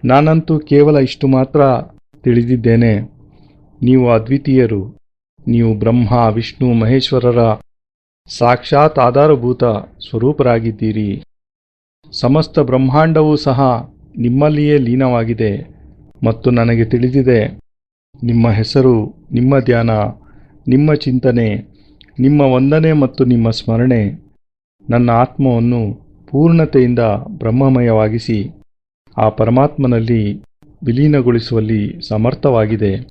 ನಾನಂತೂ ಕೇವಲ ಇಷ್ಟು ಮಾತ್ರ ತಿಳಿದಿದ್ದೇನೆ. ನೀವು ಅದ್ವಿತೀಯರು. ನೀವು ಬ್ರಹ್ಮ ವಿಷ್ಣು ಮಹೇಶ್ವರರ ಸಾಕ್ಷಾತ್ ಆಧಾರಭೂತ ಸ್ವರೂಪರಾಗಿದ್ದೀರಿ. ಸಮಸ್ತ ಬ್ರಹ್ಮಾಂಡವೂ ಸಹ ನಿಮ್ಮಲ್ಲಿಯೇ ಲೀನವಾಗಿದೆ. ಮತ್ತು ನನಗೆ ತಿಳಿದಿದೆ, ನಿಮ್ಮ ಹೆಸರು, ನಿಮ್ಮ ಧ್ಯಾನ, ನಿಮ್ಮ ಚಿಂತನೆ, ನಿಮ್ಮ ವಂದನೆ ಮತ್ತು ನಿಮ್ಮ ಸ್ಮರಣೆ ನನ್ನ ಆತ್ಮವನ್ನು ಪೂರ್ಣತೆಯಿಂದ ಬ್ರಹ್ಮಮಯವಾಗಿಸಿ ಆ ಪರಮಾತ್ಮನಲ್ಲಿ ವಿಲೀನಗೊಳಿಸುವಲ್ಲಿ ಸಮರ್ಥವಾಗಿದೆ.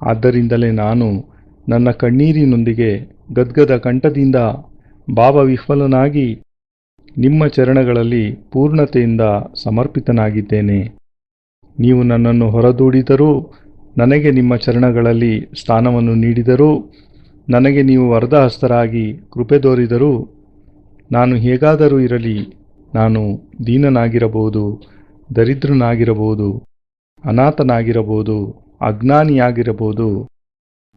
ಆದ್ದರಿಂದಲೇ ನಾನು ನನ್ನ ಕಣ್ಣೀರಿನೊಂದಿಗೆ ಗದ್ಗದ ಕಂಠದಿಂದ ಭಾವವಿಹ್ವಲನಾಗಿ ನಿಮ್ಮ ಚರಣಗಳಲ್ಲಿ ಪೂರ್ಣತೆಯಿಂದ ಸಮರ್ಪಿತನಾಗಿದ್ದೇನೆ. ನೀವು ನನ್ನನ್ನು ಹೊರದೂಡಿದರೂ, ನನಗೆ ನಿಮ್ಮ ಚರಣಗಳಲ್ಲಿ ಸ್ಥಾನವನ್ನು ನೀಡಿದರೂ, ನನಗೆ ನೀವು ವರದಹಸ್ತರಾಗಿ ಕೃಪೆ ತೋರಿದರೂ, ನಾನು ಹೇಗಾದರೂ ಇರಲಿ, ನಾನು ದೀನನಾಗಿರಬಹುದು, ದರಿದ್ರನಾಗಿರಬಹುದು, ಅನಾಥನಾಗಿರಬಹುದು, ಅಜ್ಞಾನಿಯಾಗಿರಬಹುದು,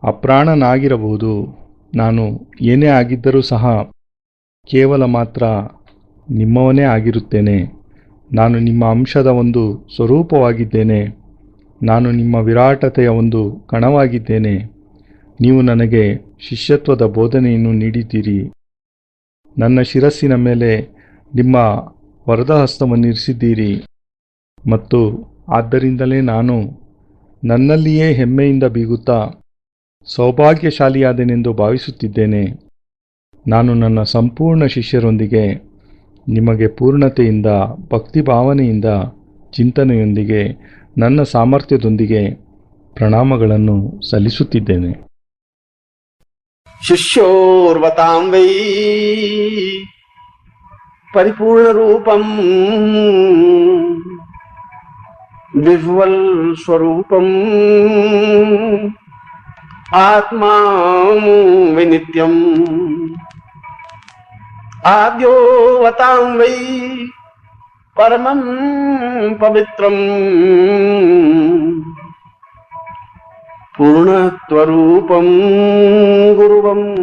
ಅಪ್ರಾಣನಾಗಿರಬಹುದು, ನಾನು ಏನೇ ಆಗಿದ್ದರೂ ಸಹ ಕೇವಲ ಮಾತ್ರ ನಿಮ್ಮವನೇ ಆಗಿರುತ್ತೇನೆ. ನಾನು ನಿಮ್ಮ ಅಂಶದ ಒಂದು ಸ್ವರೂಪವಾಗಿದ್ದೇನೆ. ನಾನು ನಿಮ್ಮ ವಿರಾಟತೆಯ ಒಂದು ಕಣವಾಗಿದ್ದೇನೆ. ನೀವು ನನಗೆ ಶಿಷ್ಯತ್ವದ ಬೋಧನೆಯನ್ನು ನೀಡಿದ್ದೀರಿ. ನನ್ನ ಶಿರಸ್ಸಿನ ಮೇಲೆ ನಿಮ್ಮ ವರದಹಸ್ತವನ್ನಿರಿಸಿದ್ದೀರಿ ಮತ್ತು ಆದ್ದರಿಂದಲೇ ನಾನು ನನ್ನಲ್ಲಿಯೇ ಹೆಮ್ಮೆಯಿಂದ ಬೀಗುತ್ತಾ ಸೌಭಾಗ್ಯಶಾಲಿಯಾದೆನೆಂದು ಭಾವಿಸುತ್ತಿದ್ದೇನೆ. ನಾನು ನನ್ನ ಸಂಪೂರ್ಣ ಶಿಷ್ಯರೊಂದಿಗೆ ನಿಮಗೆ ಪೂರ್ಣತೆಯಿಂದ, ಭಕ್ತಿಭಾವನೆಯಿಂದ, ಚಿಂತನೆಯೊಂದಿಗೆ, ನನ್ನ ಸಾಮರ್ಥ್ಯದೊಂದಿಗೆ ಪ್ರಣಾಮಗಳನ್ನು ಸಲ್ಲಿಸುತ್ತಿದ್ದೇನೆ. ಶಿಷ್ಯೋರ್ವತಾಂ ವೈ ಪರಿಪೂರ್ಣರೂಪಂ ವಿಹ್ವಲ್ ಸ್ವರೂಪಂ ಆತ್ಮಾ ವಿನಿತ್ಯಂ ಆದ್ಯೋವತಾಂ ವೈ ಪರಮಂ ಪವಿತ್ರಂ ಪೂರ್ಣತ್ವರೂಪಂ ಗುರುವಂ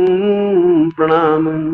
ಪ್ರಣಾಮಂ.